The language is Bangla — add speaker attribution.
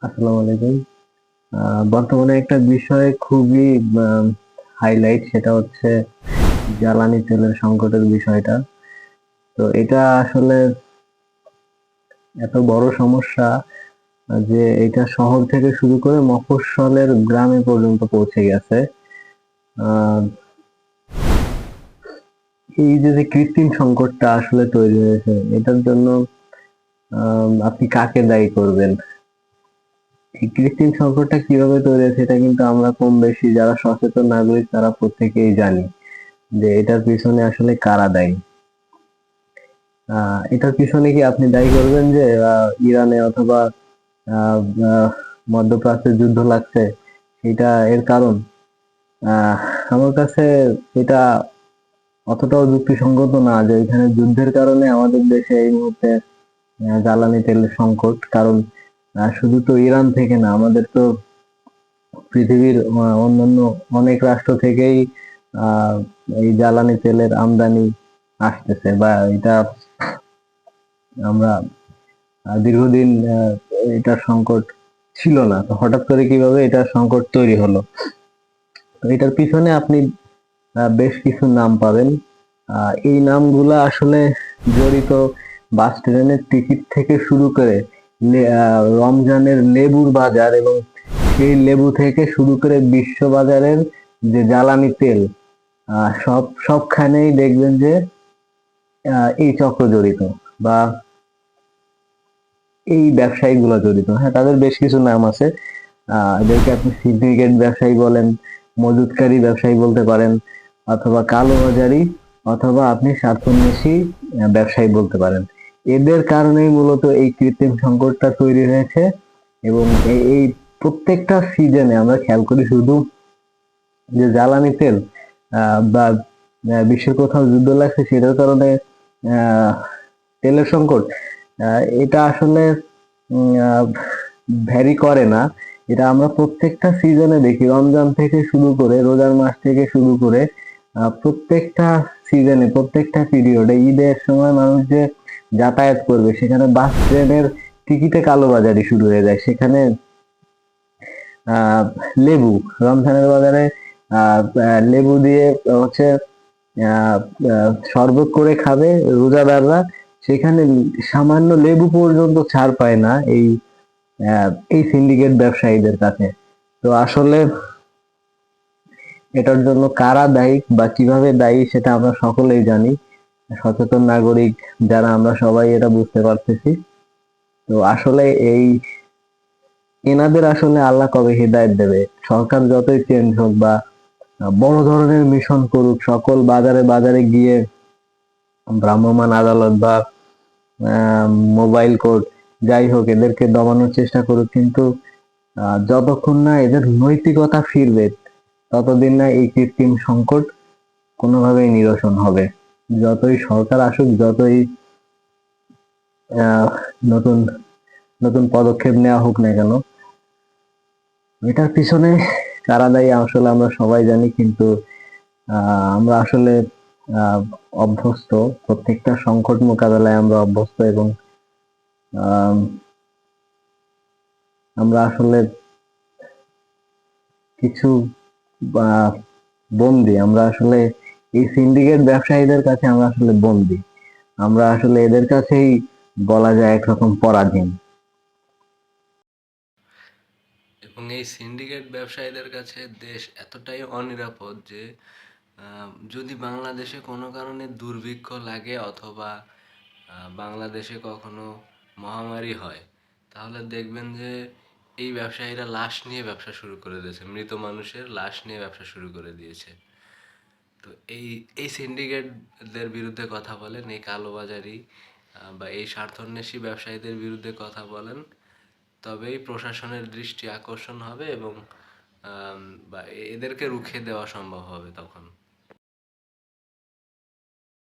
Speaker 1: আসসালামু আলাইকুম। বর্তমানে একটা বিষয় খুবই হাইলাইট, সেটা হচ্ছে জ্বালানি তেলের সংকটের বিষয়টা। তো এটা আসলে এত বড় সমস্যা যে এটা শহর থেকে শুরু করে মফস্বলের গ্রামে পর্যন্ত পৌঁছে গেছে। আহ, এই যে কৃত্রিম সংকটটা আসলে তৈরি হয়েছে, এটার জন্য আপনি কাকে দায়ী করবেন? এই কৃত্রিম সংকটটা কিভাবে তৈরি হয়েছে এটা কিন্তু আমরা কম বেশি যারা সচেতন নাগরিক তারা প্রত্যেকেই জানি যে এটার পিছনে আসলে কারা দায়ী। এটার পিছনে কি আপনি দায়ী করবেন যে ইরানে অথবা আহ, আহ, মধ্যপ্রাচ্যে যুদ্ধ লাগছে এটা এর কারণ? আহ, আমার কাছে এটা অতটাও যুক্তিসঙ্গত না যে এখানে যুদ্ধের কারণে আমাদের দেশে এই মুহূর্তে জ্বালানি তেলের সংকট। কারণ শুধু তো ইরান থেকে না, আমাদের তো পৃথিবীর অন্যান্য অনেক রাষ্ট্র থেকেই আহ এই জ্বালানি তেলের আমদানি আসতেছে, বা এটা আমরা দীর্ঘদিন এটার সংকট ছিল না, তো হঠাৎ করে কিভাবে এটার সংকট তৈরি হলো? তো এটার পিছনে আপনি বেশ কিছু নাম পাবেন। এই নামগুলা আসলে জড়িত বাস ট্রেনের টিকিট থেকে শুরু করে রমজানের লেবুর বাজার, এবং সেই লেবু থেকে শুরু করে বিশ্ব বাজারের যে জ্বালানি তেল, সবখানেই দেখবেন যে এই চক্র জড়িত, বা এই ব্যবসায়ীগুলো জড়িত। হ্যাঁ, তাদের বেশ কিছু নাম আছে। এদেরকে আপনি সিন্ডিকেট ব্যবসায়ী বলেন, মজুতকারী ব্যবসায়ী বলতে পারেন, অথবা কালোবাজারি, অথবা আপনি স্বার্থান্বেষী ব্যবসায়ী বলতে পারেন। এদের কারণেই মূলত এই কৃত্রিম সংকটটা তৈরি হয়েছে। এবং এই প্রত্যেকটা সিজনে আমরা খেয়াল করি শুধু যে জ্বালানি তেল বা বিশ্বের কোথাও যুদ্ধ লাগছে সেটার কারণে তেলের সংকট, এটা আসলে ভ্যারি করে না। এটা আমরা প্রত্যেকটা সিজনে দেখি, রমজান থেকে শুরু করে রোজার মাস থেকে শুরু করে প্রত্যেকটা সিজনে, প্রত্যেকটা পিরিয়ডে, ঈদের সময় মানুষ যে যাতায়াত করবে সেখানে বাস ট্রেনের টিকিটে কালোবাজারি শুরু হয়ে যায়। সেখানে আহ লেবু, রমজানের বাজারে লেবু দিয়ে হচ্ছে আহ শরবত করে খাবে রোজাদাররা, সেখানে সামান্য লেবু পর্যন্ত ছাড় পায় না এই সিন্ডিকেট ব্যবসায়ীদের কাছে। তো আসলে এটার জন্য কারা দায়ী বা কিভাবে দায়ী সেটা আমরা সকলেই জানি, সচেতন নাগরিক যারা আমরা সবাই এটা বুঝতে পারতেছি। তো আসলে এনাদের আসলে আল্লাহ কবে হিদায়াত দেবে? সরকার যতই চেঞ্জ হোক বা বড় ধরনের মিশন করুক, সকল বাজারে বাজারে গিয়ে ভ্রাম্যমাণ আদালত বা মোবাইল কোর্ট যাই হোক এদেরকে দমানোর চেষ্টা করুক, কিন্তু যতক্ষণ না এদের নৈতিকতা ফিরবে ততদিন না এই কৃত্রিম সংকট কোনোভাবেই নিরসন হবে। যতই সরকার আসুক, যতই আহ, নতুন নতুন পদক্ষেপ নেওয়া হোক না কেন, এটার পিছনে কারা দায়ী আসলে আমরা সবাই জানি। কিন্তু আমরা আসলে আহ, অভ্যস্ত, প্রত্যেকটা সংকট মোকাবেলায় আমরা অভ্যস্ত, এবং আম, আমরা আসলে কিছু আহ, বন্দী, আমরা আসলে এই সিন্ডিকেট ব্যবসায়ীদের কাছে আমরা আসলে বন্দী। আমরা আসলে এদের কাছেই বলা যায় একরকম পরাধীন।
Speaker 2: এবং এই সিন্ডিকেট ব্যবসায়ীদের কাছে দেশ এতটাই অনিরাপদ যে যদি বাংলাদেশে কোনো কারণে দুর্ভিক্ষ লাগে অথবা বাংলাদেশে কখনো মহামারী হয়, তাহলে দেখবেন যে এই ব্যবসায়ীরা লাশ নিয়ে ব্যবসা শুরু করে দিয়েছে, মৃত মানুষের লাশ নিয়ে ব্যবসা শুরু করে দিয়েছে। তো এই এই সিন্ডিকেটদের বিরুদ্ধে কথা বলেন, এই কালোবাজারি বা এই স্বার্থান্বেষী ব্যবসায়ীদের বিরুদ্ধে কথা বলেন, তবেই প্রশাসনের দৃষ্টি আকর্ষণ হবে এবং বা এদেরকে রুখে দেওয়া সম্ভব হবে তখন।